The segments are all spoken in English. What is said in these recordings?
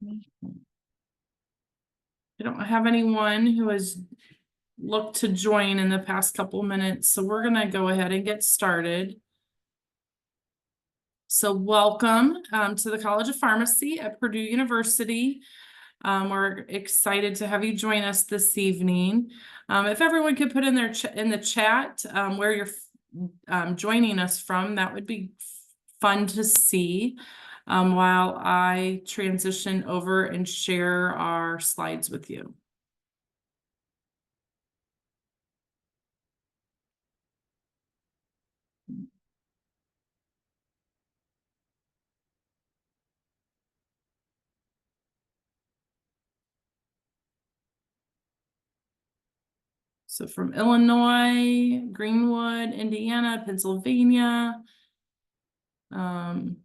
I don't have anyone who has looked to join in the past couple minutes, so we're gonna go ahead and get started. So welcome to the College of Pharmacy at Purdue University. We're excited to have you join us this evening. If everyone could put in the chat where you're joining us from, that would be fun to see while I transition over and share our slides with you. So from Illinois, Greenwood, Indiana, Pennsylvania, and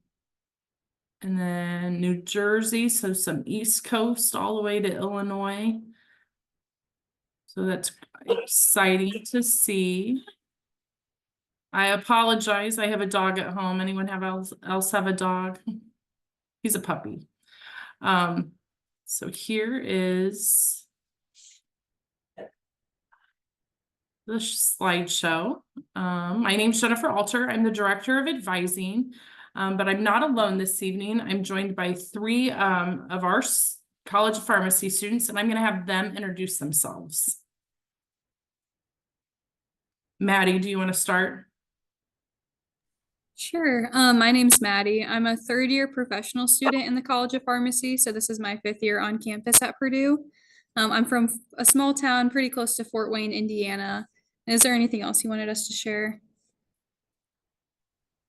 then New Jersey, so some East Coast all the way to Illinois. So that's exciting to see. I apologize, I have a dog at home. Anyone else have a dog? He's a puppy. So here is the slideshow. My name's Jennifer Alter. I'm the Director of Advising, but I'm not alone this evening. I'm joined by three of our College of Pharmacy students, and I'm going to have them introduce themselves. Maddie, do you want to start? Sure. My name's Maddie. I'm a third-year professional student in the College of Pharmacy, so this is my 5th year on campus at Purdue. I'm from a small town pretty close to Fort Wayne, Indiana. Is there anything else you wanted us to share?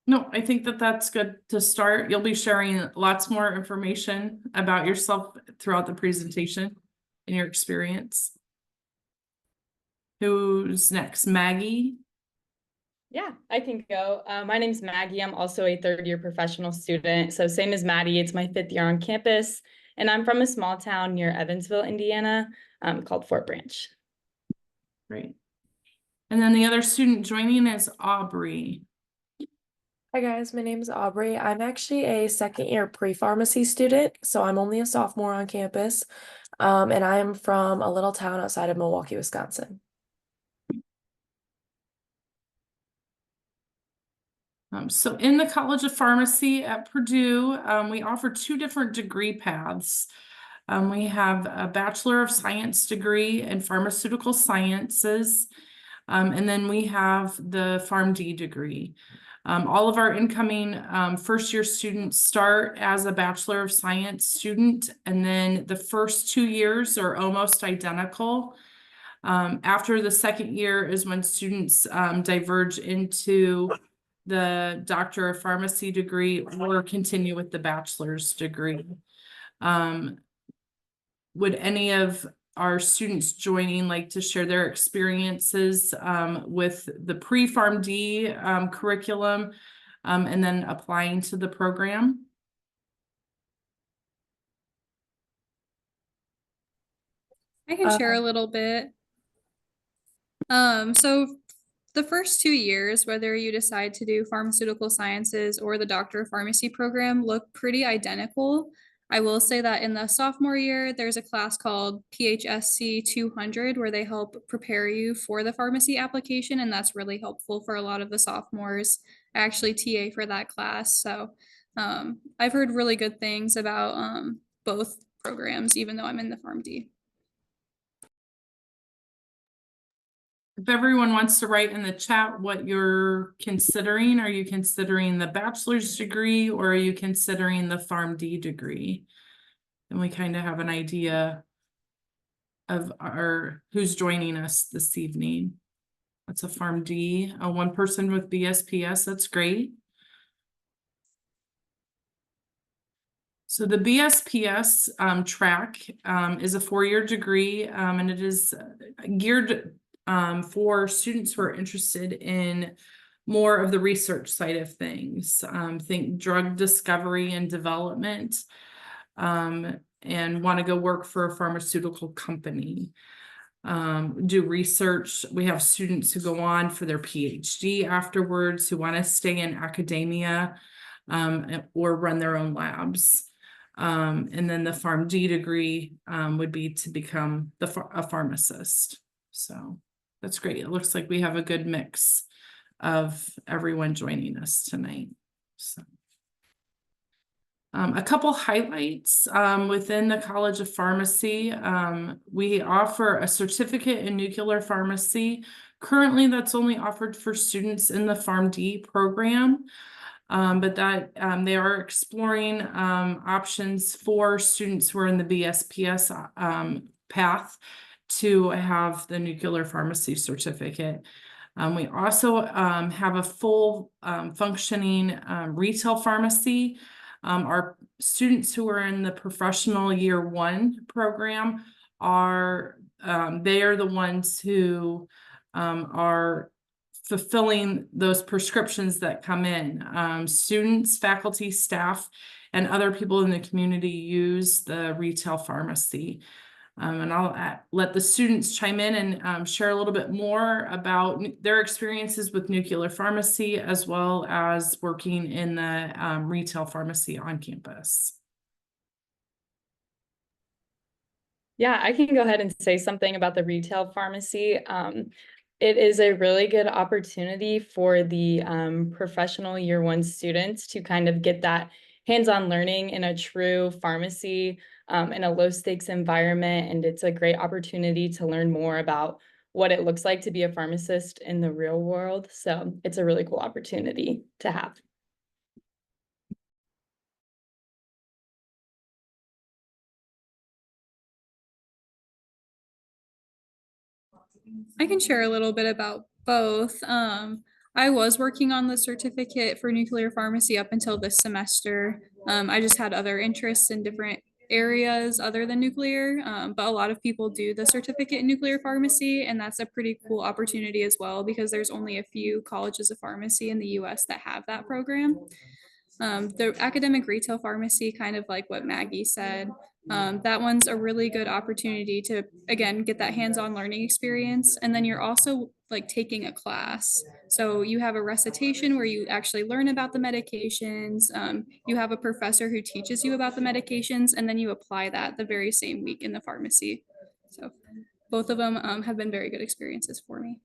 No, I think that's good to start. You'll be sharing lots more information about yourself throughout the presentation and your experience. Who's next? Maggie? Yeah, I can go. My name's Maggie. I'm also a third-year professional student. So same as Maddie, it's my 5th year on campus. And I'm from a small town near Evansville, Indiana, called Fort Branch. Great. And then the other student joining is Aubrey. Hi guys, my name is Aubrey. I'm actually a second-year pre-pharmacy student, so I'm only a sophomore on campus, and I'm from a little town outside of Milwaukee, Wisconsin. So in the College of Pharmacy at Purdue, we offer 2 different degree paths. We have a Bachelor of Science degree in Pharmaceutical Sciences, and then we have the PharmD degree. All of our incoming first-year students start as a Bachelor of Science student, and then the first 2 years are almost identical. After the second year is when students diverge into the Doctor of Pharmacy degree or continue with the bachelor's degree. Would any of our students joining like to share their experiences with the pre-PharmD curriculum and then applying to the program? I can share a little bit. So the first 2 years, whether you decide to do pharmaceutical sciences or the Doctor of Pharmacy program, look pretty identical. I will say that in the sophomore year, there's a class called PHSC 200 where they help prepare you for the pharmacy application, and that's really helpful for a lot of the sophomores. I actually TA for that class, so I've heard really good things about both programs, even though I'm in the PharmD. If everyone wants to write in the chat what you're considering, are you considering the bachelor's degree or are you considering the PharmD degree? And we kind of have an idea of who's joining us this evening. That's a PharmD, one person with BSPS, that's great. So the BSPS track is a 4-year degree and it is geared for students who are interested in more of the research side of things. Think drug discovery and development, and want to go work for a pharmaceutical company. Do research. We have students who go on for their PhD afterwards, who want to stay in academia or run their own labs. And then the PharmD degree would be to become a pharmacist. So that's great. It looks like we have a good mix of everyone joining us tonight. So. A couple highlights within the College of Pharmacy. We offer a certificate in nuclear pharmacy. Currently, that's only offered for students in the PharmD program, but that they are exploring options for students who are in the BSPS path to have the nuclear pharmacy certificate. We also have a full functioning retail pharmacy. Our students who are in the professional year 1 program are they are the ones who are fulfilling those prescriptions that come in. Students, faculty, staff, and other people in the community use the retail pharmacy. And I'll let the students chime in and share a little bit more about their experiences with nuclear pharmacy, as well as working in the retail pharmacy on campus. Yeah, I can go ahead and say something about the retail pharmacy. It is a really good opportunity for the professional year 1 students to kind of get that hands-on learning in a true pharmacy in a low stakes environment. And it's a great opportunity to learn more about what it looks like to be a pharmacist in the real world. So it's a really cool opportunity to have. I can share a little bit about both. I was working on the certificate for nuclear pharmacy up until this semester. I just had other interests in different areas other than nuclear, but a lot of people do the certificate in nuclear pharmacy, and that's a pretty cool opportunity as well because there's only a few colleges of pharmacy in the US that have that program. The academic retail pharmacy, kind of like what Maggie said, that one's a really good opportunity to, again, get that hands-on learning experience. And then you're also like taking a class. So you have a recitation where you actually learn about the medications. You have a professor who teaches you about the medications, and then you apply that the very same week in the pharmacy. So both of them have been very good experiences for me.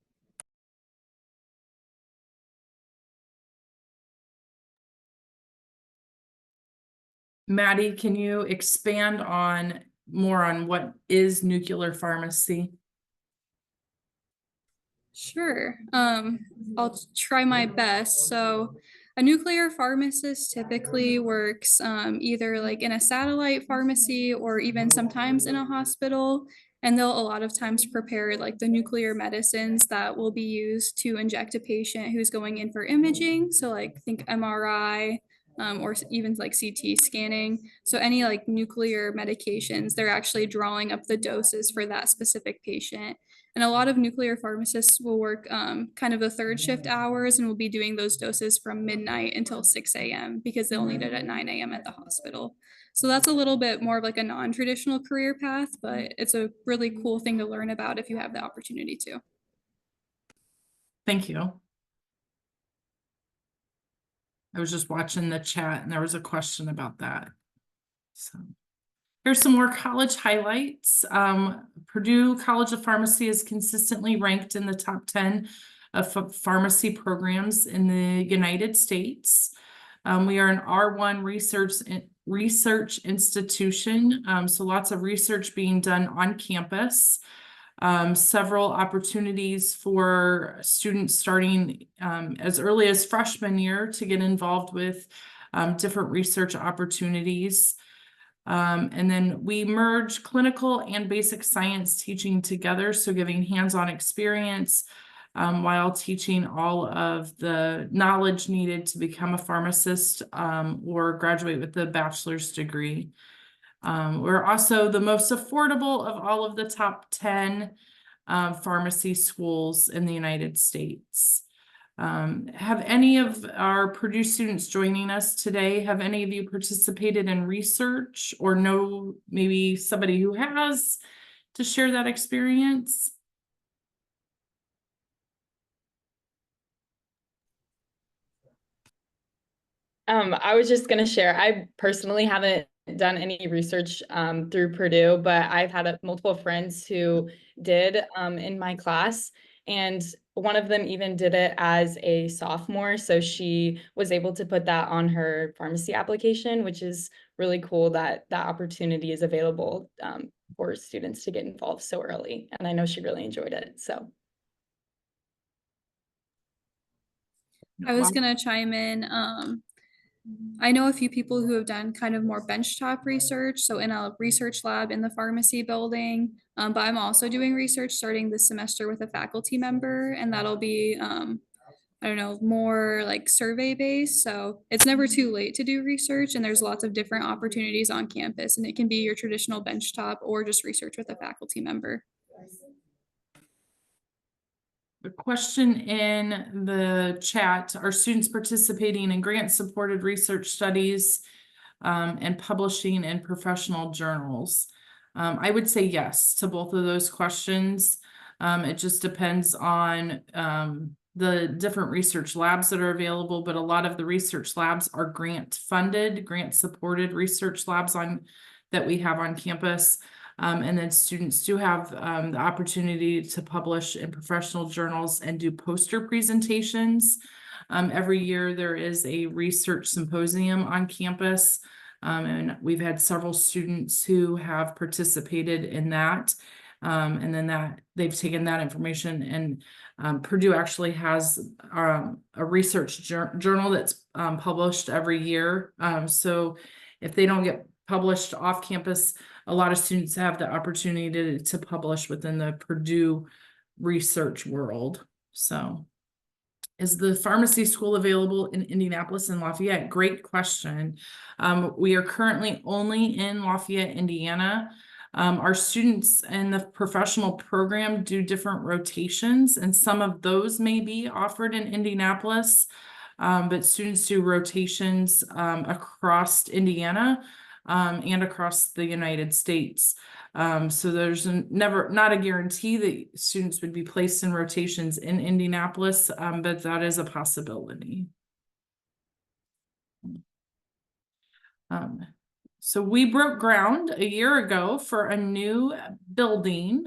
Maddie, can you expand on more on what is nuclear pharmacy? Sure. I'll try my best. So, a nuclear pharmacist typically works either like in a satellite pharmacy or even sometimes in a hospital. And they'll a lot of times prepare like the nuclear medicines that will be used to inject a patient who's going in for imaging. So, like, think MRI. Or even like CT scanning. So any like nuclear medications, they're actually drawing up the doses for that specific patient. And a lot of nuclear pharmacists will work kind of the 3rd shift hours and will be doing those doses from midnight until 6 a.m. because they'll need it at 9 a.m. at the hospital. So that's a little bit more of like a non-traditional career path, but it's a really cool thing to learn about if you have the opportunity to. Thank you. I was just watching the chat and there was a question about that. So here's some more college highlights. Purdue College of Pharmacy is consistently ranked in the top 10 of pharmacy programs in the United States. We are an R1 research institution, so lots of research being done on campus. Several opportunities for students starting as early as freshman year to get involved with different research opportunities. And then we merge clinical and basic science teaching together, so giving hands-on experience while teaching all of the knowledge needed to become a pharmacist or graduate with a bachelor's degree. We're also the most affordable of all of the top 10 pharmacy schools in the United States. Have any of our Purdue students joining us today, have any of you participated in research or know maybe somebody who has to share that experience? I was just going to share, I personally haven't done any research through Purdue, but I've had multiple friends who did in my class, and one of them even did it as a sophomore. So she was able to put that on her pharmacy application, which is really cool that that opportunity is available for students to get involved so early. And I know she really enjoyed it. So. I was gonna chime in. I know a few people who have done kind of more benchtop research, so in a research lab in the pharmacy building. But I'm also doing research starting this semester with a faculty member, and that'll be I don't know, more like survey based. So it's never too late to do research, and there's lots of different opportunities on campus, and it can be your traditional benchtop or just research with a faculty member. The question in the chat, are students participating in grant-supported research studies and publishing in professional journals? I would say yes to both of those questions. It just depends on the different research labs that are available, but a lot of the research labs are grant-funded, grant-supported research labs that we have on campus. And then students do have the opportunity to publish in professional journals and do poster presentations. Every year there is a research symposium on campus, and we've had several students who have participated in that. And then they've taken that information, and Purdue actually has a research journal that's published every year. So if they don't get published off campus, a lot of students have the opportunity to publish within the Purdue research world. So is the pharmacy school available in Indianapolis and Lafayette? Great question. We are currently only in Lafayette, Indiana. Our students in the professional program do different rotations, and some of those may be offered in Indianapolis, but students do rotations across Indiana and across the United States. So there's not a guarantee that students would be placed in rotations in Indianapolis, but that is a possibility. So we broke ground a year ago for a new building.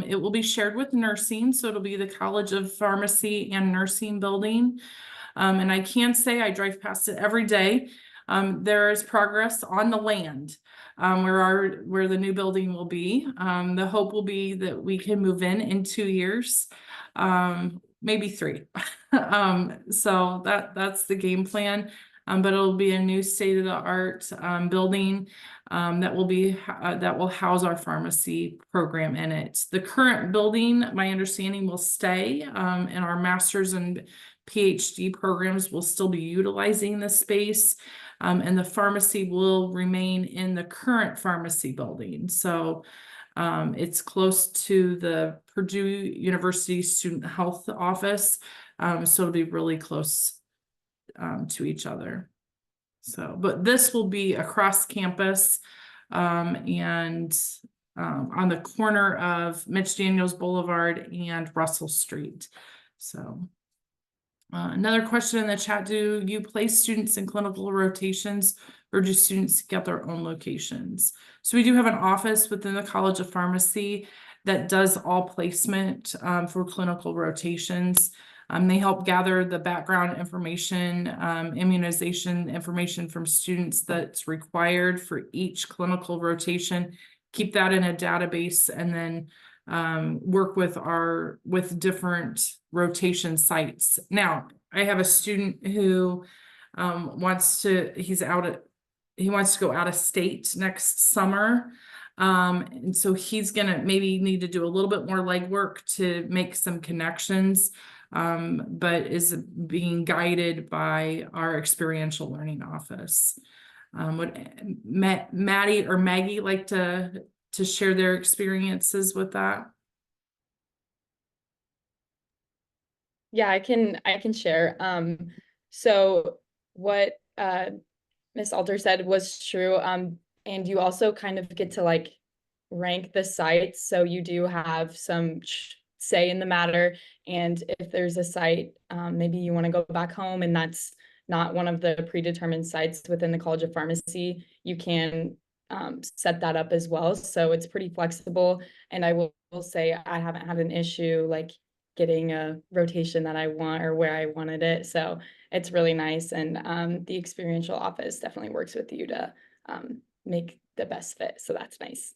It will be shared with nursing, so it'll be the College of Pharmacy and Nursing building. And I can say I drive past it every day. There is progress on the land where the new building will be. The hope will be that we can move in 2 years, maybe 3. So that's the game plan. But it'll be a new state-of-the-art building that will house our pharmacy program in it. The current building, my understanding, will stay, and our master's and PhD programs will still be utilizing the space, and the pharmacy will remain in the current pharmacy building. So it's close to the Purdue University Student Health Office, so it'll be really close to each other. So, but this will be across campus and on the corner of Mitch Daniels Boulevard and Russell Street. So another question in the chat, do you place students in clinical rotations or do students get their own locations? So we do have an office within the College of Pharmacy that does all placement for clinical rotations. They help gather the background information, immunization information from students that's required for each clinical rotation, keep that in a database, and then work with different rotation sites. Now, I have a student who wants to go out of state next summer. And so he's gonna maybe need to do a little bit more legwork to make some connections, but is being guided by our experiential learning office. Would Maddie or Maggie like to share their experiences with that? Yeah, I can share. So what Miss Alter said was true. And you also kind of get to like rank the sites. So you do have some say in the matter. And if there's a site, maybe you want to go back home and that's not one of the predetermined sites within the College of Pharmacy, you can set that up as well. So it's pretty flexible. And I will say I haven't had an issue like getting a rotation that I want or where I wanted it. So it's really nice. And the experiential office definitely works with you to make the best fit. So that's nice.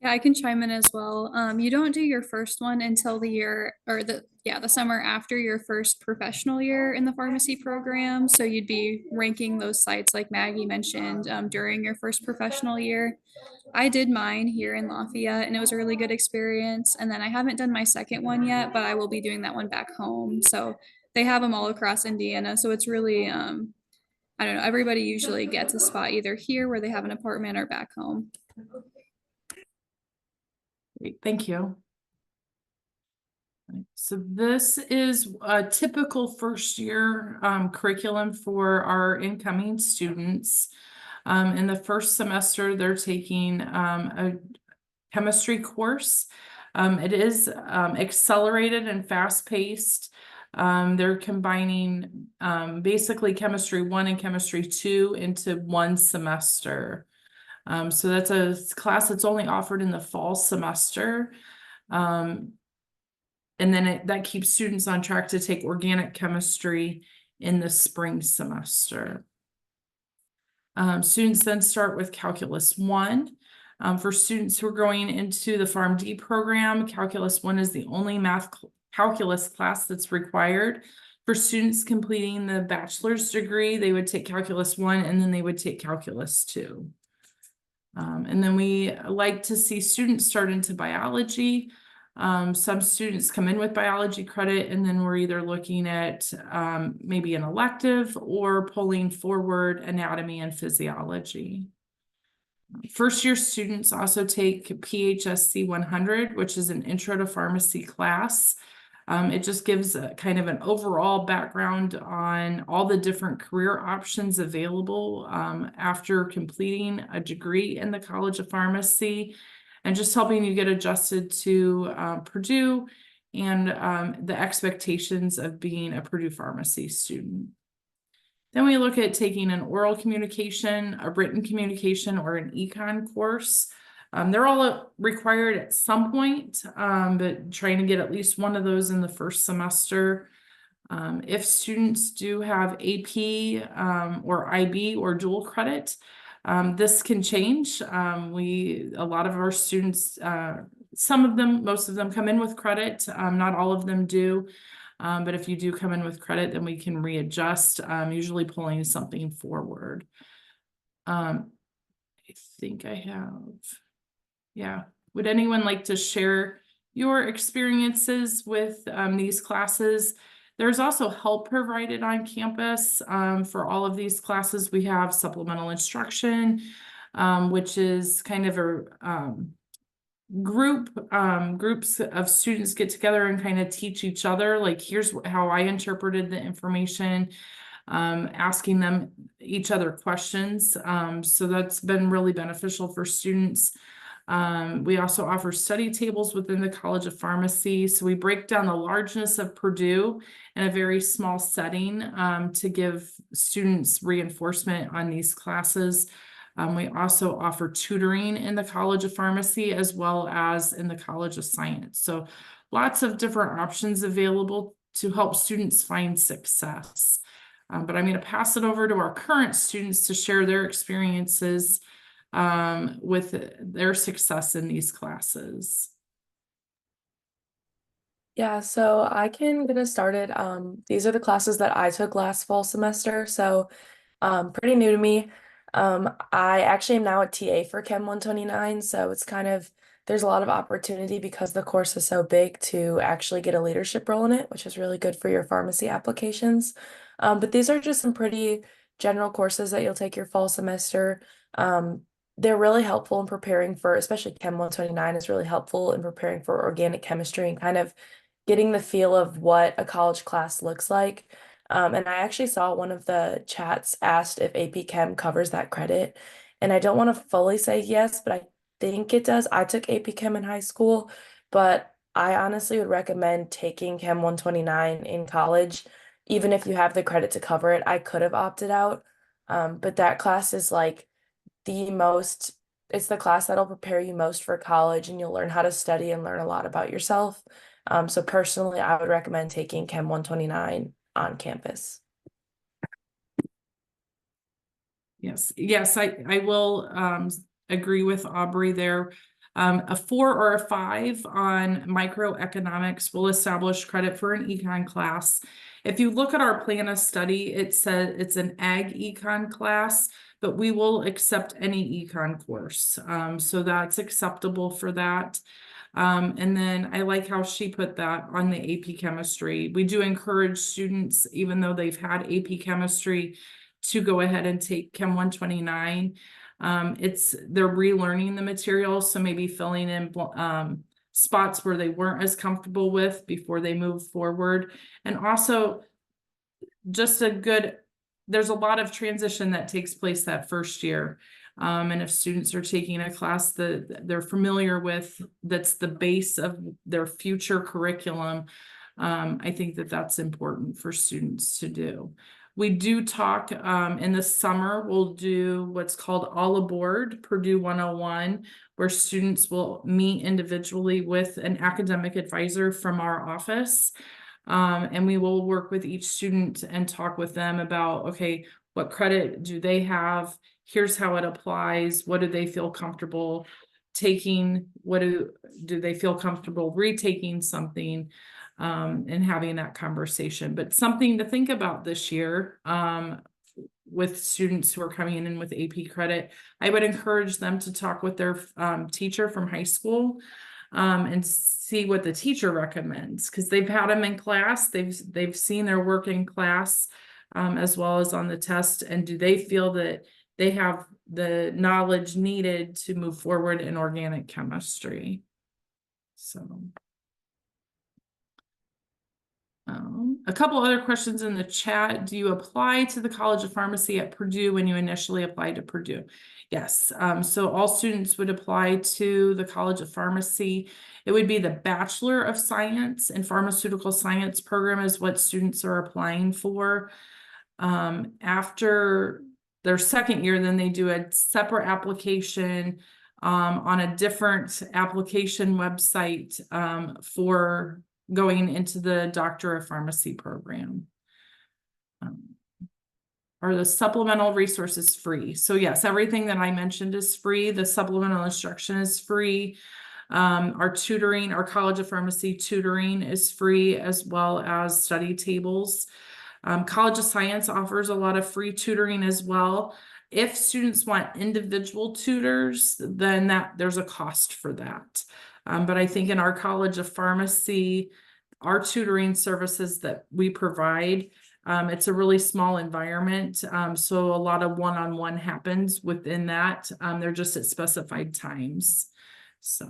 Yeah, I can chime in as well. You don't do your first one until the year or the summer after your first professional year in the pharmacy program. So you'd be ranking those sites like Maggie mentioned during your first professional year. I did mine here in Lafayette and it was a really good experience. And then I haven't done my second one yet, but I will be doing that one back home. So they have them all across Indiana. So it's really I don't know, everybody usually gets a spot either here where they have an apartment or back home. Great, thank you. So this is a typical first year curriculum for our incoming students. In the first semester, they're taking a chemistry course. It is accelerated and fast-paced. They're combining basically chemistry 1 and chemistry 2 into one semester. So that's a class that's only offered in the fall semester. And then that keeps students on track to take organic chemistry in the spring semester. Students then start with Calculus 1. For students who are going into the PharmD program, Calculus 1 is the only calculus class that's required. For students completing the bachelor's degree, they would take Calculus 1 and then they would take Calculus 2. And then we like to see students start into biology. Some students come in with biology credit, and then we're either looking at maybe an elective or pulling forward anatomy and physiology. First year students also take PHSC 100, which is an intro to pharmacy class. It just gives kind of an overall background on all the different career options available after completing a degree in the College of Pharmacy, and just helping you get adjusted to Purdue and the expectations of being a Purdue pharmacy student. Then we look at taking an oral communication, a written communication, or an econ course. They're all required at some point, but trying to get at least one of those in the first semester. If students do have AP or IB or dual credit, this can change. A lot of our students, some of them, most of them come in with credit. Not all of them do. But if you do come in with credit, then we can readjust, usually pulling something forward. I think I have, yeah. Would anyone like to share your experiences with these classes? There's also help provided on campus for all of these classes. We have supplemental instruction, which is kind of a groups of students get together and kind of teach each other, like, here's how I interpreted the information, asking them each other questions. So that's been really beneficial for students. We also offer study tables within the College of Pharmacy. So we break down the largeness of Purdue in a very small setting to give students reinforcement on these classes. We also offer tutoring in the College of Pharmacy as well as in the College of Science. So lots of different options available to help students find success. But I'm going to pass it over to our current students to share their experiences with their success in these classes. Yeah, so I can get us started. These are the classes that I took last fall semester, so pretty new to me. I actually am now a TA for Chem 129, so it's kind of, there's a lot of opportunity because the course is so big to actually get a leadership role in it, which is really good for your pharmacy applications. But these are just some pretty general courses that you'll take your fall semester. They're really helpful in preparing for, especially Chem 129 is really helpful in preparing for organic chemistry and kind of getting the feel of what a college class looks like. And I actually saw one of the chats asked if AP Chem covers that credit. And I don't want to fully say yes, but I think it does. I took AP Chem in high school, but I honestly would recommend taking Chem 129 in college. even if you have the credit to cover it, I could have opted out. But that class is like it's the class that'll prepare you most for college, and you'll learn how to study and learn a lot about yourself. So personally, I would recommend taking Chem 129 on campus. Yes, I will agree with Aubrey there. A 4 or a 5 on microeconomics will establish credit for an econ class. If you look at our plan of study, it says it's an ag econ class, but we will accept any econ course. So that's acceptable for that. And then I like how she put that on the AP chemistry. We do encourage students, even though they've had AP chemistry, to go ahead and take Chem 129. They're relearning the material, so maybe filling in spots where they weren't as comfortable with before they move forward. And also just there's a lot of transition that takes place that first year. And if students are taking a class that they're familiar with, that's the base of their future curriculum, I think that that's important for students to do. We do talk in the summer, we'll do what's called All Aboard Purdue 101, where students will meet individually with an academic advisor from our office. And we will work with each student and talk with them about, okay, what credit do they have? Here's how it applies. What do they feel comfortable taking? What do they feel comfortable retaking something? And having that conversation, but something to think about this year with students who are coming in with AP credit. I would encourage them to talk with their teacher from high school and see what the teacher recommends, because they've had them in class, they've seen their work in class as well as on the test, and do they feel that they have the knowledge needed to move forward in organic chemistry. So a couple other questions in the chat. Do you apply to the College of Pharmacy at Purdue when you initially applied to Purdue? Yes. So all students would apply to the College of Pharmacy. It would be the Bachelor of Science in Pharmaceutical Science program is what students are applying for. After their second year, then they do a separate application on a different application website for going into the Doctor of Pharmacy program. Are the supplemental resources free? So yes, everything that I mentioned is free. The supplemental instruction is free. Our tutoring, our College of Pharmacy tutoring is free, as well as study tables. College of Science offers a lot of free tutoring as well. If students want individual tutors, then there's a cost for that. But I think in our College of Pharmacy, our tutoring services that we provide, it's a really small environment. So a lot of one-on-one happens within that. They're just at specified times. So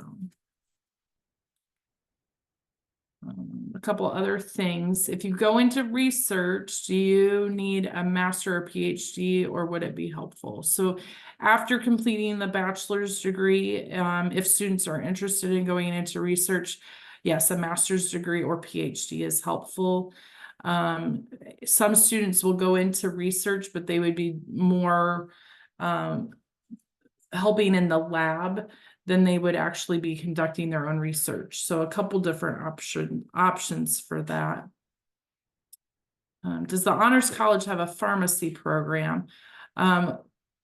a couple other things. If you go into research, do you need a master or PhD, or would it be helpful? So after completing the bachelor's degree, if students are interested in going into research, yes, a master's degree or PhD is helpful. Some students will go into research, but they would be more helping in the lab than they would actually be conducting their own research. So a couple different options for that. Does the Honors College have a pharmacy program?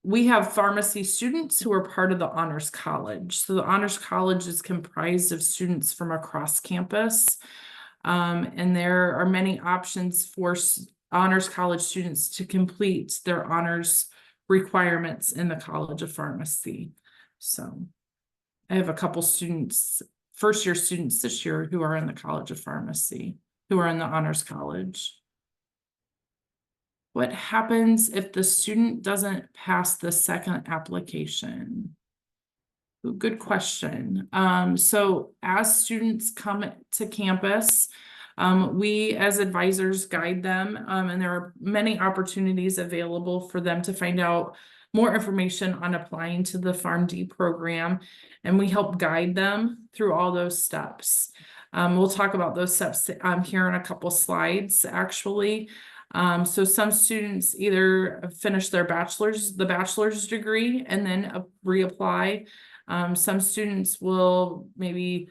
We have pharmacy students who are part of the Honors College. So the Honors College is comprised of students from across campus. And there are many options for Honors College students to complete their honors requirements in the College of Pharmacy. So I have a couple students, first-year students this year, who are in the College of Pharmacy, who are in the Honors College. What happens if the student doesn't pass the second application? Good question. So as students come to campus, we as advisors guide them, and there are many opportunities available for them to find out more information on applying to the PharmD program, and we help guide them through all those steps. We'll talk about those steps here in a couple slides, actually. So some students either finish their the bachelor's degree and then reapply. Some students will maybe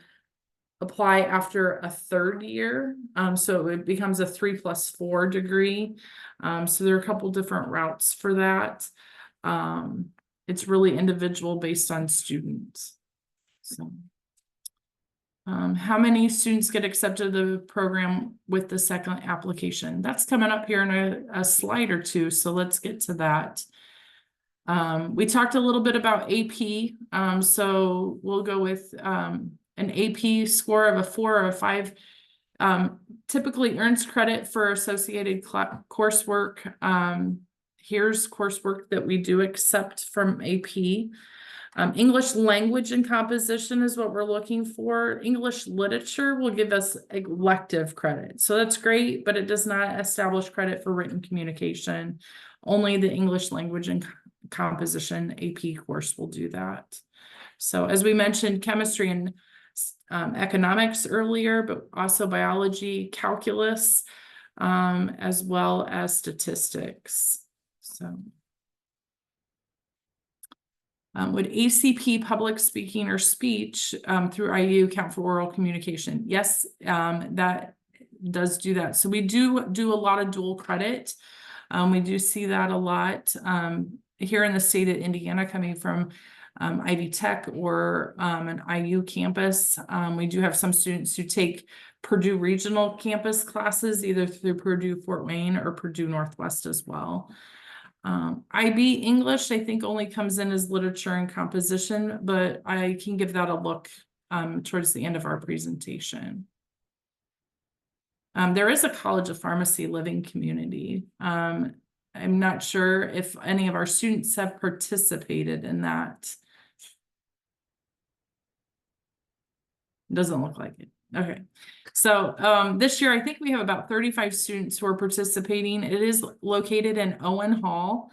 apply after a third year. So it becomes a 3+4 degree. So there are a couple different routes for that. It's really individual based on students. So. How many students get accepted to the program with the second application? That's coming up here in a slide or two, so let's get to that. We talked a little bit about AP, so we'll go with an AP score of a 4 or a 5. Typically earns credit for associated coursework. Here's coursework that we do accept from AP. English language and composition is what we're looking for. English literature will give us elective credit. So that's great, but it does not establish credit for written communication. Only the English language and composition AP course will do that. So as we mentioned, chemistry and economics earlier, but also biology, calculus, as well as statistics. So. Would ACP public speaking or speech through IU count for oral communication? Yes, that does do that. So we do a lot of dual credit. We do see that a lot here in the state of Indiana, coming from Ivy Tech or an IU campus. We do have some students who take Purdue regional campus classes, either through Purdue Fort Wayne or Purdue Northwest as well. IB English, I think, only comes in as literature and composition, but I can give that a look towards the end of our presentation. There is a College of Pharmacy living community. I'm not sure if any of our students have participated in that. Doesn't look like it. Okay, so this year I think we have about 35 students who are participating. It is located in Owen Hall,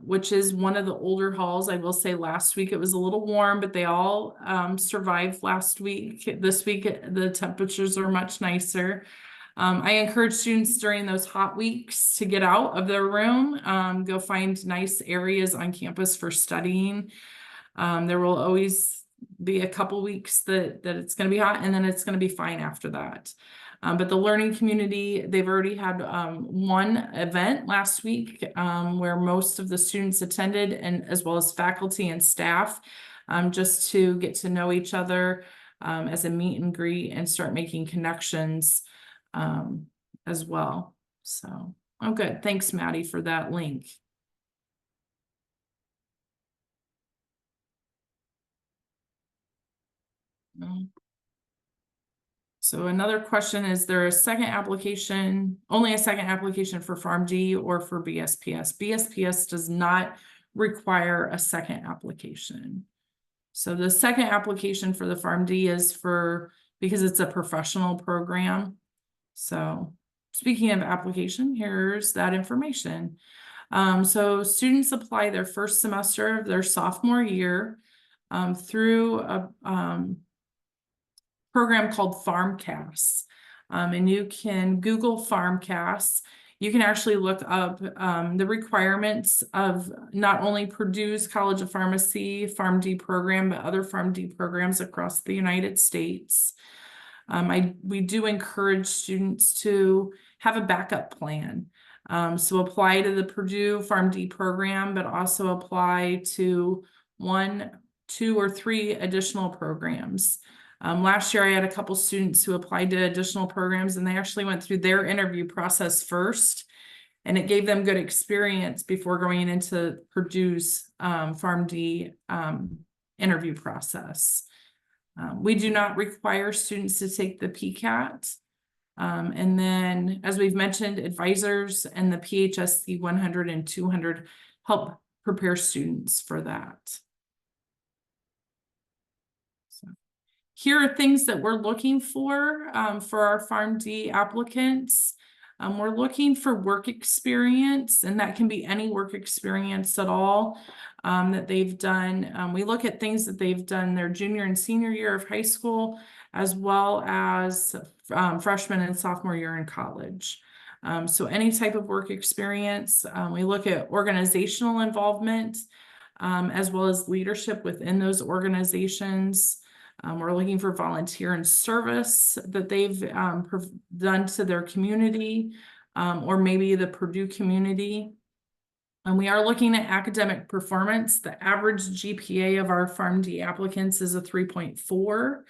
which is one of the older halls. I will say last week it was a little warm, but they all survived last week. This week the temperatures are much nicer. I encourage students during those hot weeks to get out of their room, go find nice areas on campus for studying. There will always be a couple weeks that it's going to be hot, and then it's going to be fine after that. But the learning community, they've already had one event last week where most of the students attended, and as well as faculty and staff, just to get to know each other as a meet and greet and start making connections as well. So, oh good. Thanks, Maddie, for that link. So another question, is there a second application, only a second application for PharmD or for BSPS? BSPS does not require a second application. So the second application for the PharmD is because it's a professional program. So speaking of application, here's that information. So students apply their first semester of their sophomore year through a program called PharmCast. And you can Google PharmCast. You can actually look up the requirements of not only Purdue's College of Pharmacy PharmD program, but other PharmD programs across the United States. We do encourage students to have a backup plan. So apply to the Purdue PharmD program, but also apply to 1, 2, or 3 additional programs. Last year, I had a couple students who applied to additional programs, and they actually went through their interview process first, and it gave them good experience before going into Purdue's PharmD interview process. We do not require students to take the PCAT. And then, as we've mentioned, advisors and the PHSC 100 and 200 help prepare students for that. So here are things that we're looking for our PharmD applicants. We're looking for work experience, and that can be any work experience at all that they've done. We look at things that they've done their junior and senior year of high school, as well as freshman and sophomore year in college. So any type of work experience, we look at organizational involvement, as well as leadership within those organizations. We're looking for volunteer and service that they've done to their community, or maybe the Purdue community. And we are looking at academic performance. The average GPA of our PharmD applicants is a 3.4.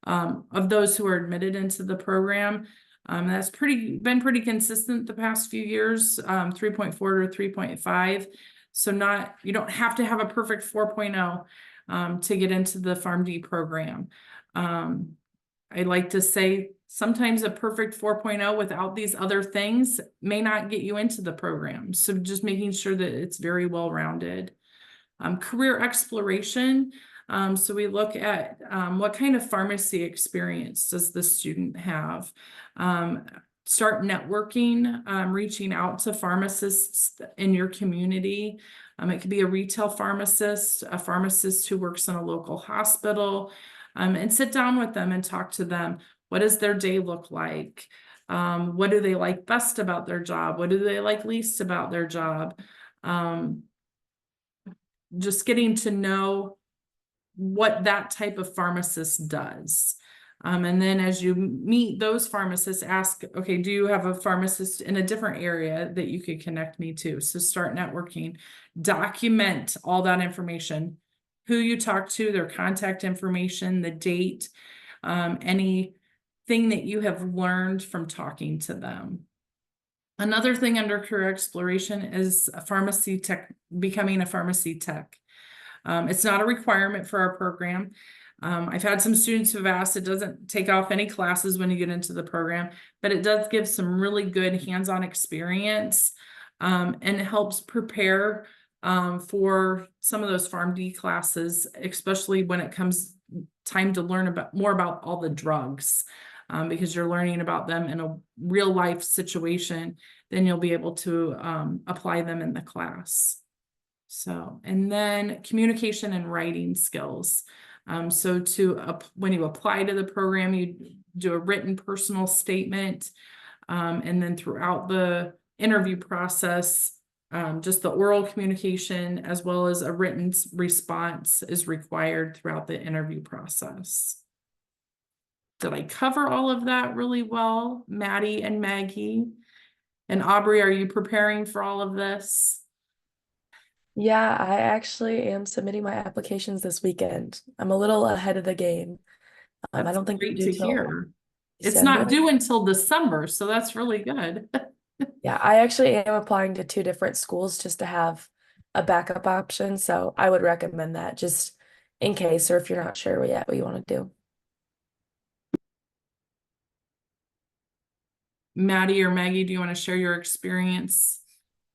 Of those who are admitted into the program. That's been pretty consistent the past few years, 3.4 to 3.5. So you don't have to have a perfect 4.0 to get into the PharmD program. I like to say sometimes a perfect 4.0 without these other things may not get you into the program. So just making sure that it's very well-rounded. Career exploration. So we look at what kind of pharmacy experience does the student have? Start networking, reaching out to pharmacists in your community. It could be a retail pharmacist, a pharmacist who works in a local hospital, and sit down with them and talk to them. What does their day look like? What do they like best about their job? What do they like least about their job? Just getting to know what that type of pharmacist does. And then as you meet those pharmacists, ask, okay, do you have a pharmacist in a different area that you could connect me to? So start networking, document all that information, who you talk to, their contact information, the date, anything that you have learned from talking to them. Another thing under career exploration is a pharmacy tech, becoming a pharmacy tech. It's not a requirement for our program. I've had some students who've asked, it doesn't take off any classes when you get into the program, but it does give some really good hands-on experience, and it helps prepare for some of those PharmD classes, especially when it comes time to learn more about all the drugs, because you're learning about them in a real life situation, then you'll be able to apply them in the class. So, and then communication and writing skills. So when you apply to the program, you do a written personal statement, and then throughout the interview process, just the oral communication as well as a written response is required throughout the interview process. Did I cover all of that really well, Maddie and Maggie? And Aubrey, are you preparing for all of this? Yeah, I actually am submitting my applications this weekend. I'm a little ahead of the game. I That's don't think they're great due to till hear. It's December. not due until December, so that's really good. Yeah, I actually am applying to 2 different schools just to have a backup option. So I would recommend that just in case, or if you're not sure yet what you want to do. Maddie or Maggie, do you want to share your experience?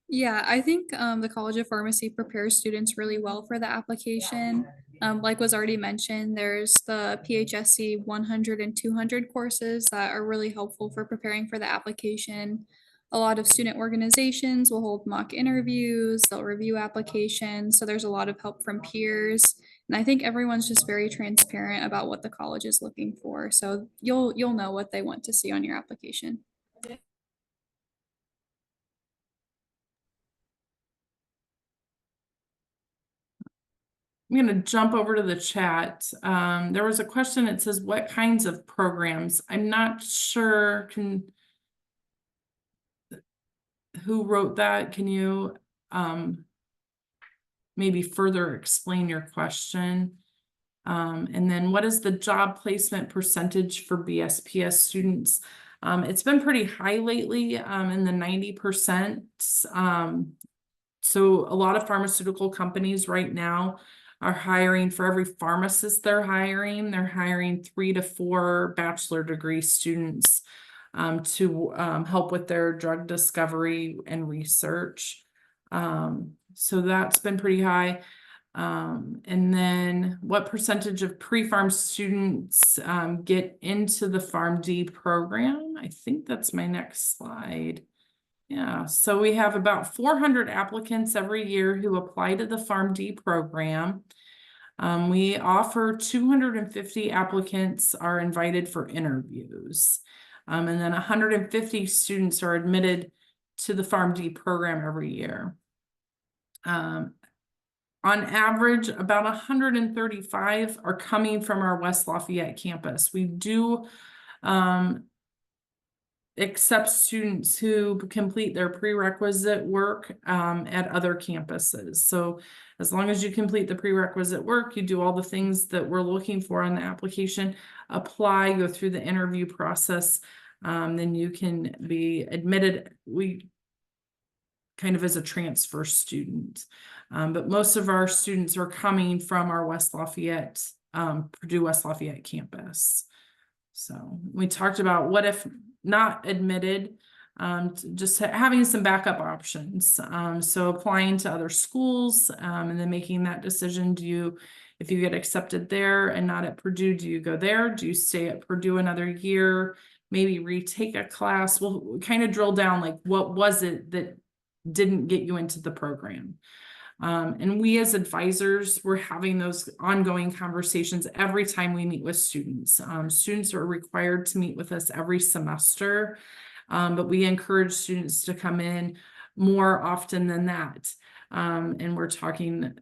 Yeah, I think the College of Pharmacy prepares students really well for the application. Like was already mentioned, there's the PHSC 100 and 200 courses that are really helpful for preparing for the application. A lot of student organizations will hold mock interviews, they'll review applications, so there's a lot of help from peers. And I think everyone's just very transparent about what the college is looking for, so you'll know what they want to see on your application. I'm going to jump over to the chat. There was a question. It says, what kinds of programs? I'm not sure who wrote that. Can you maybe further explain your question? And then what is the job placement percentage for BSPS students? It's been pretty high lately, in the 90%. So a lot of pharmaceutical companies right now are hiring, for every pharmacist they're hiring 3 to 4 bachelor degree students to help with their drug discovery and research. So that's been pretty high. And then what percentage of pre-pharm students get into the PharmD program? I think that's my next slide. Yeah, so we have about 400 applicants every year who apply to the PharmD program. We offer 250 applicants are invited for interviews. And then 150 students are admitted to the PharmD program every year. On average, about 135 are coming from our West Lafayette campus. We do accept students who complete their prerequisite work at other campuses. So as long as you complete the prerequisite work, you do all the things that we're looking for on the application, apply, go through the interview process, then you can be admitted. We kind of as a transfer student. But most of our students are coming from our West Lafayette, Purdue West Lafayette campus. So we talked about what if not admitted, just having some backup options. So applying to other schools, and then making that decision. If you get accepted there and not at Purdue, do you go there? Do you stay at Purdue another year? Maybe retake a class? We'll kind of drill down, like, what was it that didn't get you into the program? And we as advisors, we're having those ongoing conversations every time we meet with students. Students are required to meet with us every semester, but we encourage students to come in more often than that. And we're talking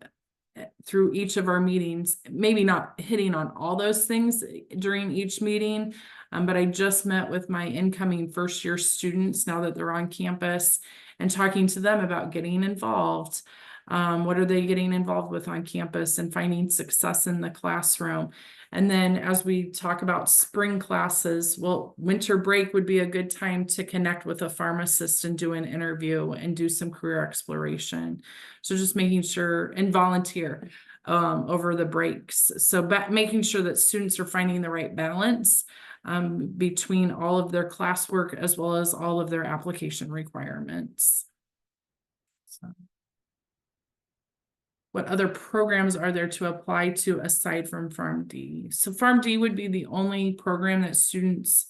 through each of our meetings, maybe not hitting on all those things during each meeting, but I just met with my incoming first year students now that they're on campus and talking to them about getting involved. What are they getting involved with on campus and finding success in the classroom? And then as we talk about spring classes, well, winter break would be a good time to connect with a pharmacist and do an interview and do some career exploration. So just making sure and volunteer over the breaks. So making sure that students are finding the right balance between all of their classwork as well as all of their application requirements. So. What other programs are there to apply to aside from PharmD? So PharmD would be the only program that students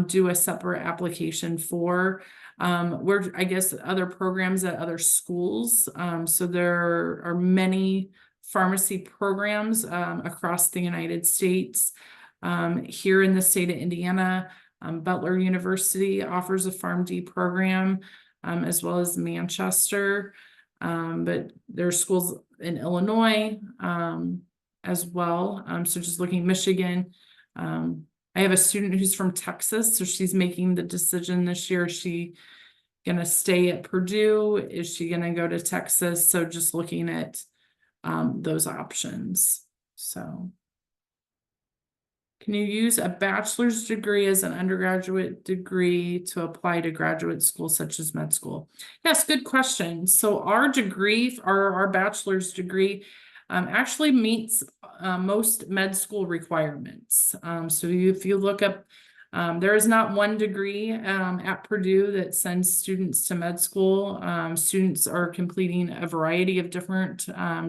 do a separate application for. I guess other programs at other schools. So there are many pharmacy programs across the United States. Here in the state of Indiana, Butler University offers a PharmD program, as well as Manchester. But there are schools in Illinois as well. So just looking Michigan. I have a student who's from Texas, so she's making the decision this year. Is she gonna stay at Purdue? Is she gonna go to Texas? So just looking at those options. So. Can you use a bachelor's degree as an undergraduate degree to apply to graduate school such as med school? Yes, good question. So our degree, our bachelor's degree, actually meets most med school requirements. So if you look up, there is not one degree at Purdue that sends students to med school. Students are completing a variety of different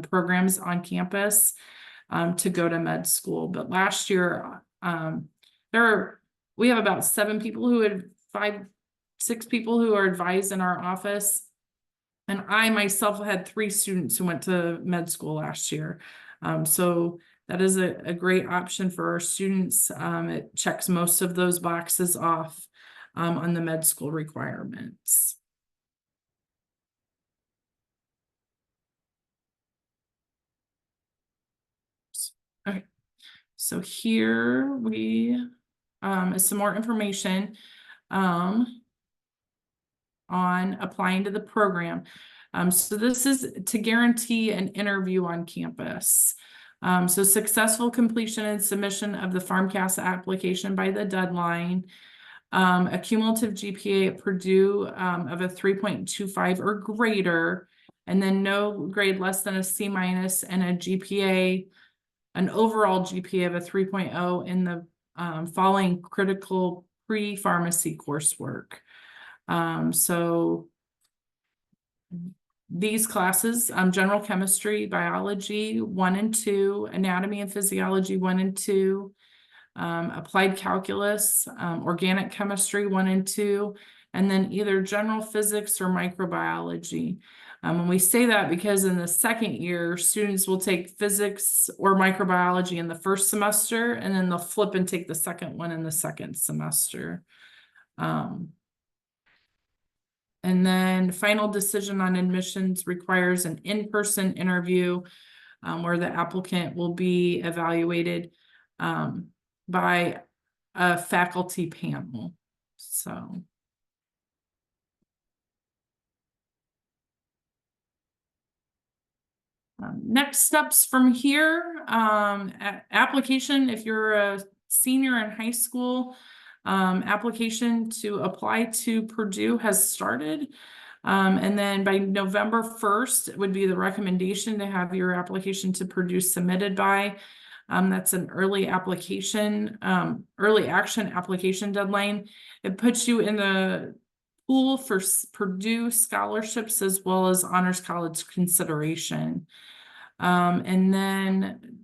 programs on campus to go to med school. But last year, we have about 6 people who are advised in our office. And I myself had 3 students who went to med school last year. So that is a great option for our students. It checks most of those boxes off on the med school requirements. Okay, so here we is some more information on applying to the program. So this is to guarantee an interview on campus. So successful completion and submission of the PharmCAS application by the deadline, a cumulative GPA at Purdue of a 3.25 or greater, and then no grade less than a C- and a GPA, an overall GPA of a 3.0 in the following critical pre-pharmacy coursework. So these classes, general chemistry, biology 1 and 2, anatomy and physiology 1 and 2, applied calculus, organic chemistry 1 and 2, and then either general physics or microbiology. And we say that because in the second year, students will take physics or microbiology in the first semester, and then they'll flip and take the second one in the second semester. And then final decision on admissions requires an in-person interview where the applicant will be evaluated by a faculty panel. So. Next steps from here, application, if you're a senior in high school, application to apply to Purdue has started. And then by November 1st, it would be the recommendation to have your application to Purdue submitted by. That's an early application, early action application deadline. It puts you in the pool for Purdue scholarships as well as honors college consideration. And then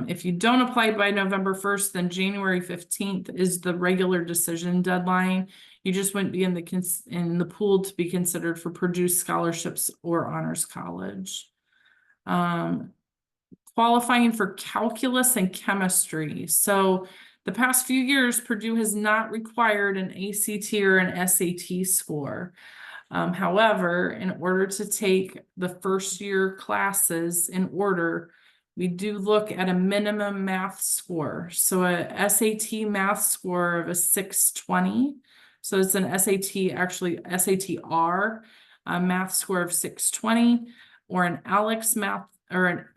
if you don't apply by November 1st, then January 15th is the regular decision deadline. You just wouldn't be in the pool to be considered for Purdue scholarships or honors college. Qualifying for calculus and chemistry. So the past few years, Purdue has not required an ACT or an SAT score. However, in order to take the first year classes in order, we do look at a minimum math score. So a SAT math score of a 620. So it's an SAT, actually SAT-R, a math score of 620, or an ALEX math, or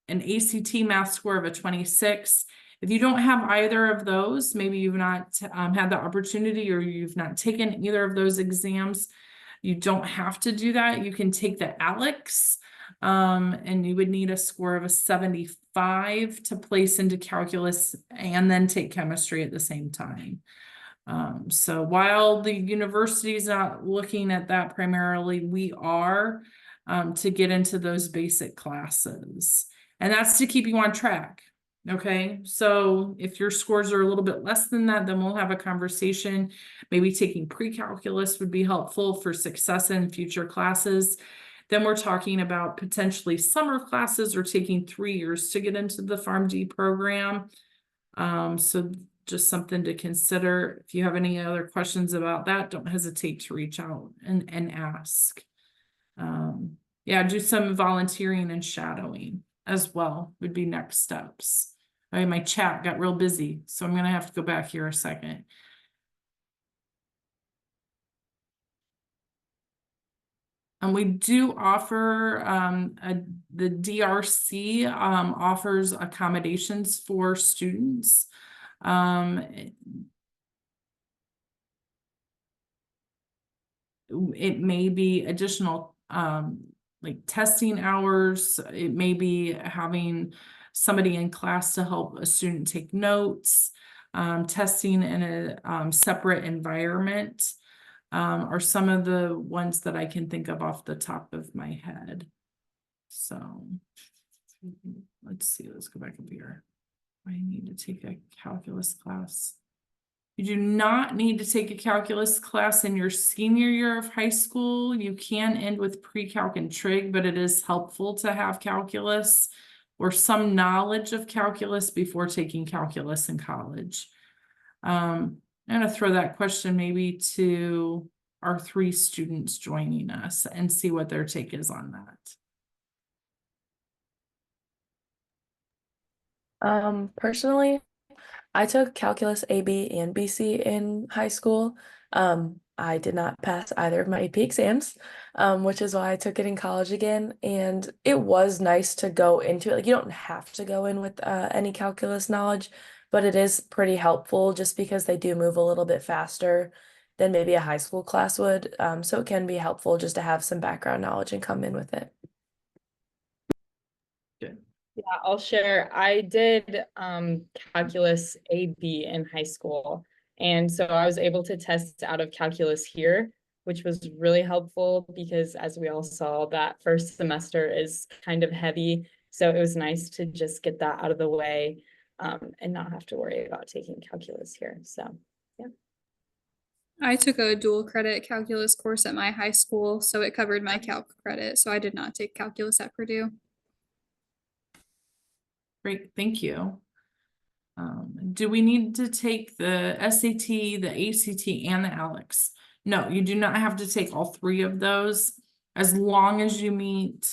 an ACT math score of a 26. If you don't have either of those, maybe you've not had the opportunity or you've not taken either of those exams, you don't have to do that. You can take the ALEX, and you would need a score of a 75 to place into calculus and then take chemistry at the same time. So while the university is not looking at that primarily, we are to get into those basic classes. And that's to keep you on track. Okay, so if your scores are a little bit less than that, then we'll have a conversation. Maybe taking pre-calculus would be helpful for success in future classes. Then we're talking about potentially summer classes or taking 3 years to get into the PharmD program. So just something to consider. If you have any other questions about that, don't hesitate to reach out and ask. Yeah, do some volunteering and shadowing as well would be next steps. My chat got real busy, so I'm going to have to go back here a second. And we do offer, the DRC offers accommodations for students. It may be additional like testing hours. It may be having somebody in class to help a student take notes. Testing in a separate environment are some of the ones that I can think of off the top of my head. So let's see, let's go back up here. I need to take a calculus class. You do not need to take a calculus class in your senior year of high school. You can end with pre-calc and trig, but it is helpful to have calculus or some knowledge of calculus before taking calculus in college. I'm going to throw that question maybe to our 3 students joining us and see what their take is on that. Personally, I took calculus AB and BC in high school. I did not pass either of my AP exams, which is why I took it in college again. And it was nice to go into it. Like, you don't have to go in with any calculus knowledge, but it is pretty helpful just because they do move a little bit faster than maybe a high school class would. So it can be helpful just to have some background knowledge and come in with it. Good. Yeah, I'll share. I did calculus AB in high school. And so I was able to test out of calculus here, which was really helpful because as we all saw, that first semester is kind of heavy. So it was nice to just get that out of the way and not have to worry about taking calculus here. So, yeah. I took a dual credit calculus course at my high school, so it covered my calc credit. So I did not take calculus at Purdue. Great, thank you. Do we need to take the SAT, the ACT, and the ALEX? No, you do not have to take all three of those as long as you meet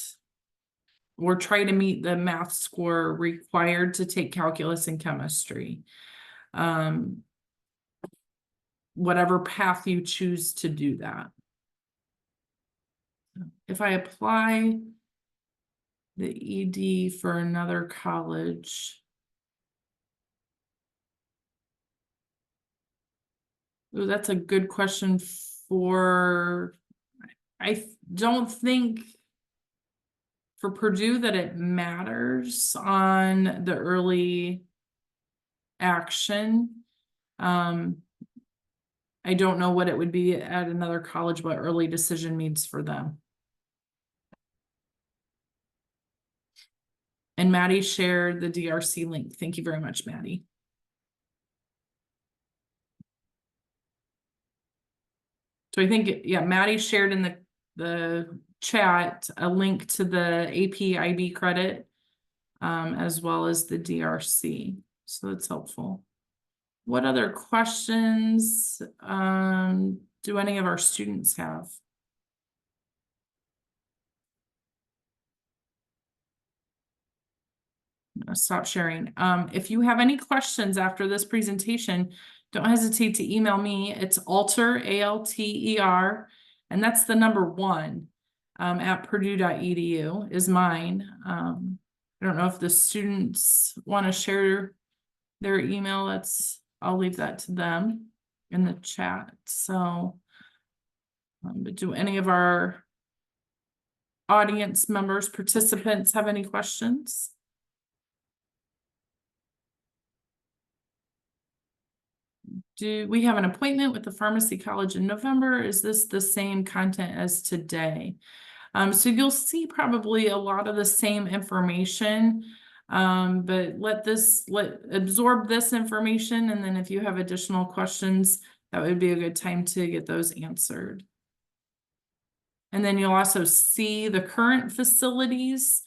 or try to meet the math score required to take calculus and chemistry. Whatever path you choose to do that. If I apply the ED for another college. Ooh, that's a good question for, I don't think for Purdue that it matters on the early action. I don't know what it would be at another college, what early decision means for them. And Maddie shared the DRC link. Thank you very much, Maddie. So I think, yeah, Maddie shared in the chat a link to the AP IB credit, as well as the DRC. So that's helpful. What other questions do any of our students have? I'm gonna stop sharing. If you have any questions after this presentation, don't hesitate to email me. It's alter, ALTER, and that's the number 1 at purdue.edu is mine. I don't know if the students want to share their email. I'll leave that to them in the chat. So, but do any of our audience members, participants have any questions? Do we have an appointment with the pharmacy college in November? Is this the same content as today? So you'll see probably a lot of the same information, but absorb this information. And then if you have additional questions, that would be a good time to get those answered. And then you'll also see the current facilities,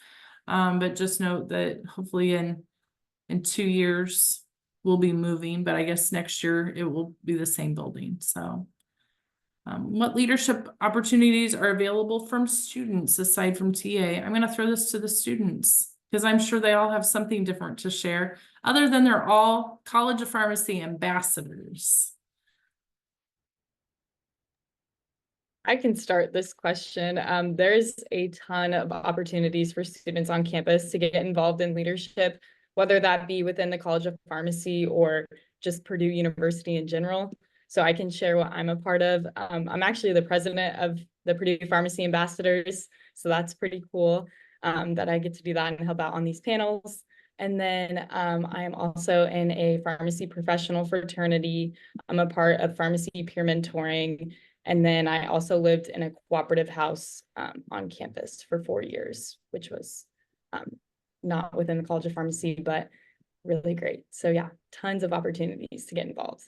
but just note that hopefully in 2 years, we'll be moving, but I guess next year it will be the same building. So what leadership opportunities are available from students aside from TA? I'm going to throw this to the students because I'm sure they all have something different to share other than they're all College of Pharmacy ambassadors. I can start this question. There's a ton of opportunities for students on campus to get involved in leadership, whether that be within the College of Pharmacy or just Purdue University in general. So I can share what I'm a part of. I'm actually the president of the Purdue Pharmacy Ambassadors. So that's pretty cool that I get to do that and help out on these panels. And then I am also in a pharmacy professional fraternity. I'm a part of pharmacy peer mentoring. And then I also lived in a cooperative house on campus for 4 years, which was not within the College of Pharmacy, but really great. So yeah, tons of opportunities to get involved.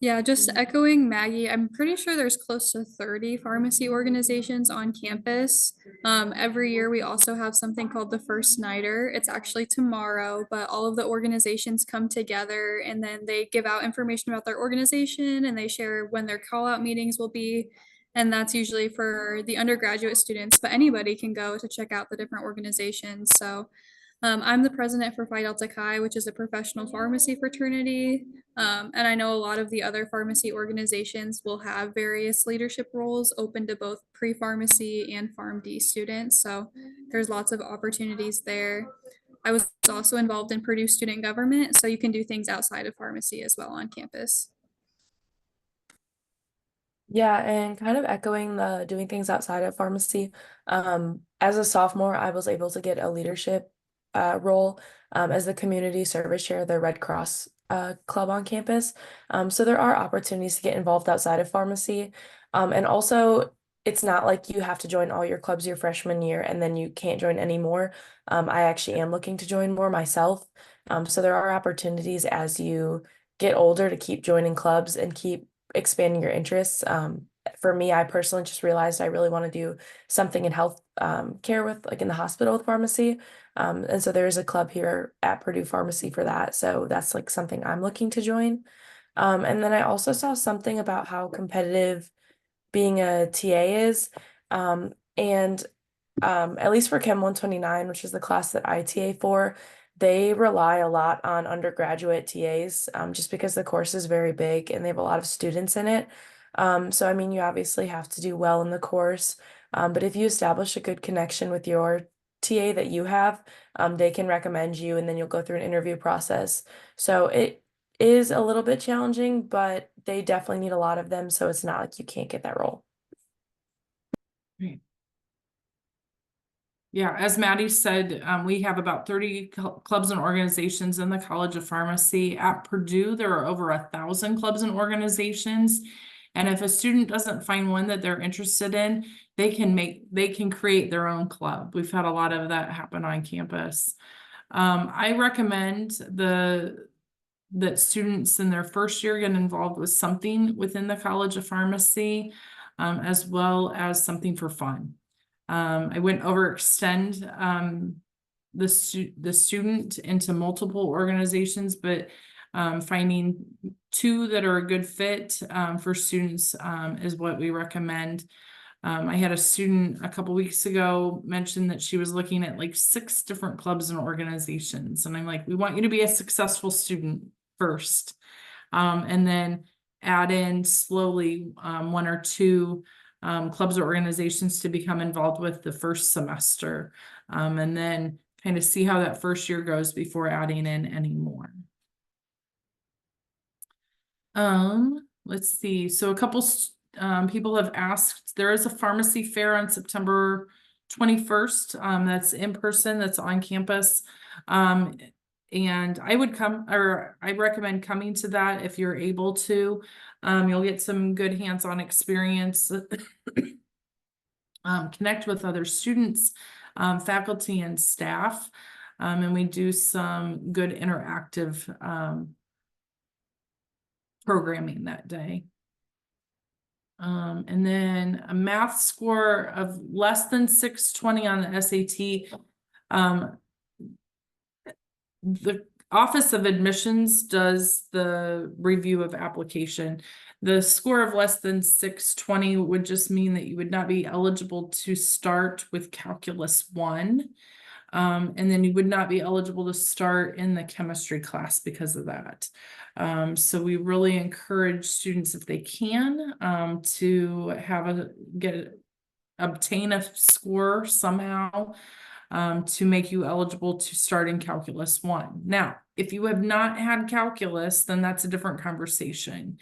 Yeah, just echoing Maggie, I'm pretty sure there's close to 30 pharmacy organizations on campus. Every year we also have something called the First Nighter. It's actually tomorrow, but all of the organizations come together and then they give out information about their organization and they share when their call out meetings will be. And that's usually for the undergraduate students, but anybody can go to check out the different organizations. So I'm the president for Phi Delta Chi, which is a professional pharmacy fraternity. And I know a lot of the other pharmacy organizations will have various leadership roles open to both pre-pharmacy and PharmD students. So there's lots of opportunities there. I was also involved in Purdue student government, so you can do things outside of pharmacy as well on campus. Yeah, and kind of echoing the doing things outside of pharmacy. As a sophomore, I was able to get a leadership role as the community service chair of the Red Cross club on campus. So there are opportunities to get involved outside of pharmacy. And also, it's not like you have to join all your clubs your freshman year and then you can't join anymore. I actually am looking to join more myself. So there are opportunities as you get older to keep joining clubs and keep expanding your interests. For me, I personally just realized I really want to do something in health care with, like in the hospital with pharmacy. And so there's a club here at Purdue Pharmacy for that. So that's like something I'm looking to join. And then I also saw something about how competitive being a TA is. And at least for Chem 129, which is the class that I TA for, they rely a lot on undergraduate TAs, just because the course is very big and they have a lot of students in it. So I mean, you obviously have to do well in the course, but if you establish a good connection with your TA that you have, they can recommend you, and then you'll go through an interview process. So it is a little bit challenging, but they definitely need a lot of them, so it's not like you can't get that role. Great. Yeah, as Maddie said, we have about 30 clubs and organizations in the College of Pharmacy. At Purdue, there are over 1,000 clubs and organizations. And if a student doesn't find one that they're interested in, they can create their own club. We've had a lot of that happen on campus. I recommend that students in their first year get involved with something within the College of Pharmacy, as well as something for fun. I wouldn't overextend the student into multiple organizations, but finding two that are a good fit for students is what we recommend. I had a student a couple weeks ago mention that she was looking at like 6 different clubs and organizations, and I'm like, we want you to be a successful student first, and then add in slowly 1 or 2 clubs or organizations to become involved with the first semester, and then kind of see how that first year goes before adding in any more. Let's see. So a couple people have asked, there is a pharmacy fair on September 21st. That's in person, that's on campus. And I recommend coming to that if you're able to. You'll get some good hands-on experience, connect with other students, faculty and staff, and we do some good interactive programming that day. And then a math score of less than 620 on the SAT. The Office of Admissions does the review of application. The score of less than 620 would just mean that you would not be eligible to start with Calculus 1. And then you would not be eligible to start in the chemistry class because of that. So we really encourage students, if they can, to obtain a score somehow to make you eligible to start in Calculus 1. Now, if you have not had calculus, then that's a different conversation.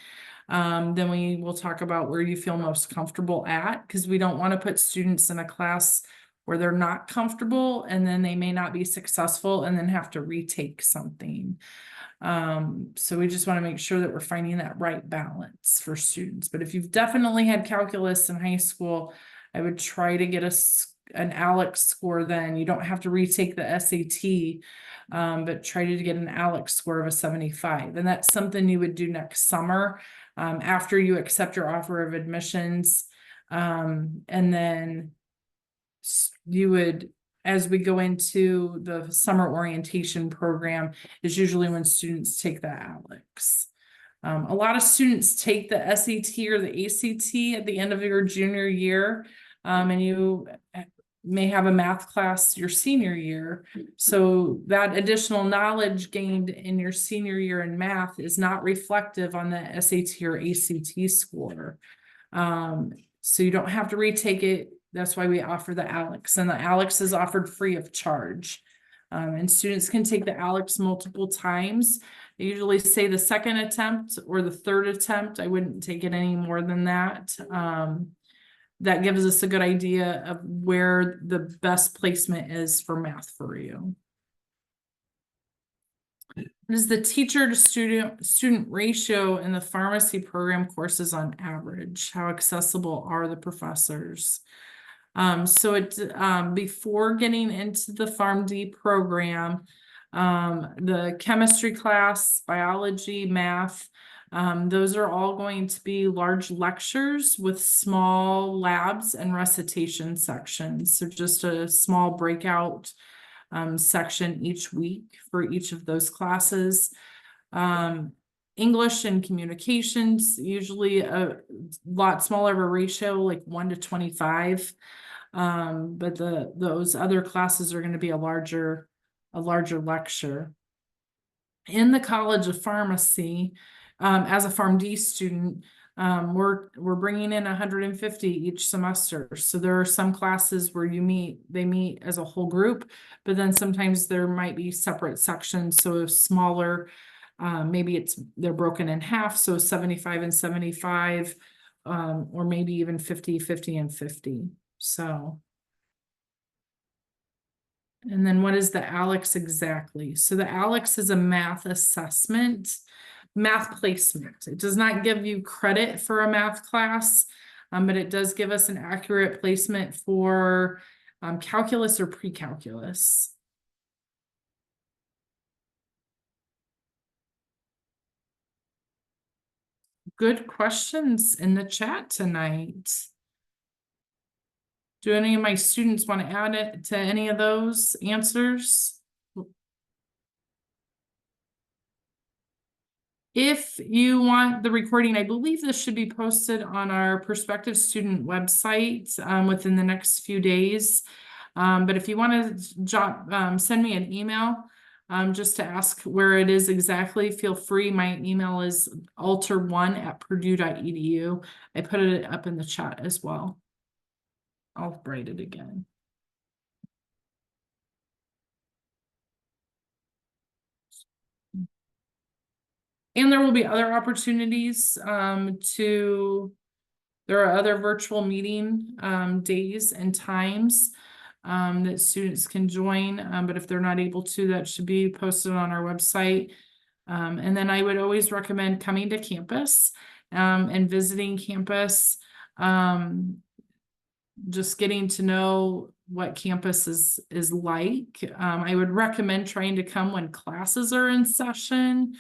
Then we will talk about where you feel most comfortable at, because we don't want to put students in a class where they're not comfortable and then they may not be successful and then have to retake something. So we just want to make sure that we're finding that right balance for students. But if you've definitely had calculus in high school, I would try to get an ALEX score then. You don't have to retake the SAT, but try to get an ALEX score of a 75. And that's something you would do next summer after you accept your offer of admissions. And then you would, as we go into the summer orientation program, is usually when students take the ALEX. A lot of students take the SAT or the ACT at the end of your junior year, and you may have a math class your senior year. So that additional knowledge gained in your senior year in math is not reflective on the SAT or ACT score. So you don't have to retake it. That's why we offer the ALEX, and the ALEX is offered free of charge. And students can take the ALEX multiple times. I usually say the second attempt or the third attempt. I wouldn't take it any more than that. That gives us a good idea of where the best placement is for math for you. What is the teacher to student ratio in the pharmacy program courses on average? How accessible are the professors? So before getting into the PharmD program, The chemistry class, biology, math, those are all going to be large lectures with small labs and recitation sections. So just a small breakout section each week for each of those classes. English and communications, usually a lot smaller of a ratio, like 1 to 25. But those other classes are going to be a larger lecture. In the College of Pharmacy, as a PharmD student, we're bringing in 150 each semester. So there are some classes where they meet as a whole group, but then sometimes there might be separate sections. So smaller, maybe they're broken in half. So 75 and 75, or maybe even 50, 50 and 50. So. And then what is the ALEX exactly? So the ALEX is a math assessment, math placement. It does not give you credit for a math class, but it does give us an accurate placement for calculus or pre-calculus. Good questions in the chat tonight. Do any of my students want to add it to any of those answers? If you want the recording, I believe this should be posted on our prospective student website within the next few days. But if you want to send me an email just to ask where it is exactly, feel free. My email is alter1@purdue.edu. I put it up in the chat as well. I'll write it again. And there will be other opportunities there are other virtual meeting days and times that students can join. But if they're not able to, that should be posted on our website. And then I would always recommend coming to campus and visiting campus. Just getting to know what campus is like. I would recommend trying to come when classes are in session.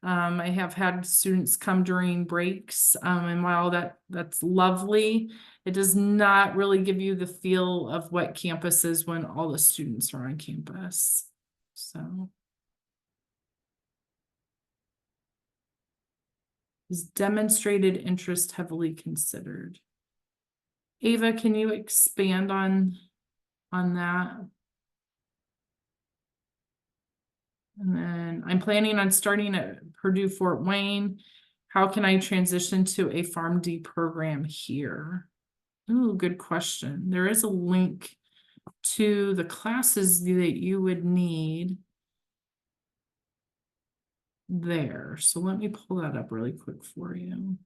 I have had students come during breaks, and while that's lovely, it does not really give you the feel of what campus is when all the students are on campus. So. Is demonstrated interest heavily considered? Ava, can you expand on that? And then I'm planning on starting at Purdue Fort Wayne. How can I transition to a PharmD program here? Ooh, good question. There is a link to the classes that you would need there. So let me pull that up really quick for you.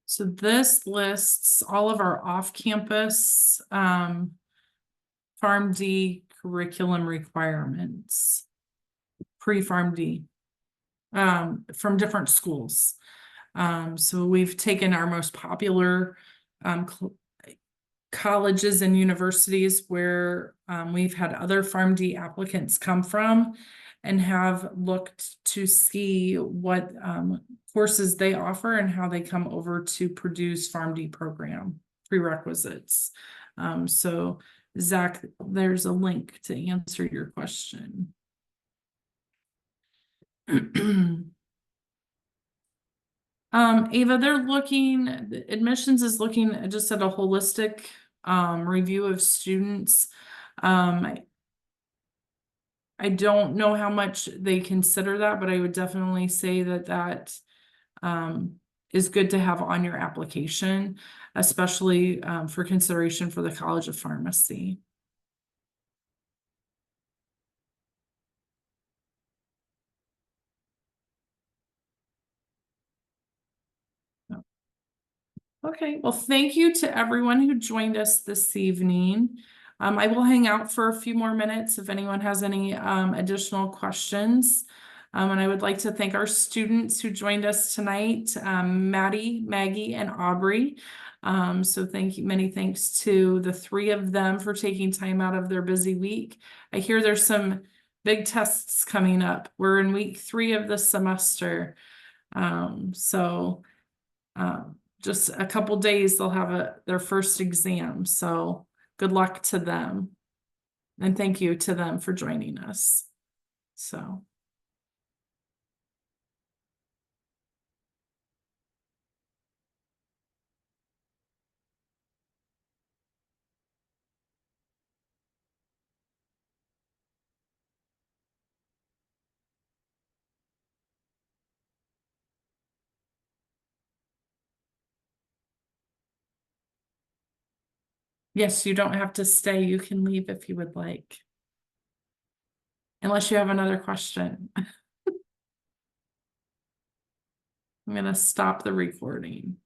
So this lists all of our off-campus PharmD curriculum requirements, pre-PharmD, from different schools. So we've taken our most popular colleges and universities where we've had other PharmD applicants come from and have looked to see what courses they offer and how they come over to Purdue's PharmD program prerequisites. So Zach, there's a link to answer your question. Ava, admissions is looking just at a holistic review of students. I don't know how much they consider that, but I would definitely say that is good to have on your application, especially for consideration for the College of Pharmacy. Okay, well, thank you to everyone who joined us this evening. I will hang out for a few more minutes if anyone has any additional questions. And I would like to thank our students who joined us tonight, Maddie, Maggie, and Aubrey. So thank you, many thanks to the three of them for taking time out of their busy week. I hear there's some big tests coming up. We're in week 3 of the semester. Just a couple days they'll have their first exam. So good luck to them. And thank you to them for joining us. So. Yes, you don't have to stay. You can leave if you would like. Unless you have another question. I'm going to stop the recording.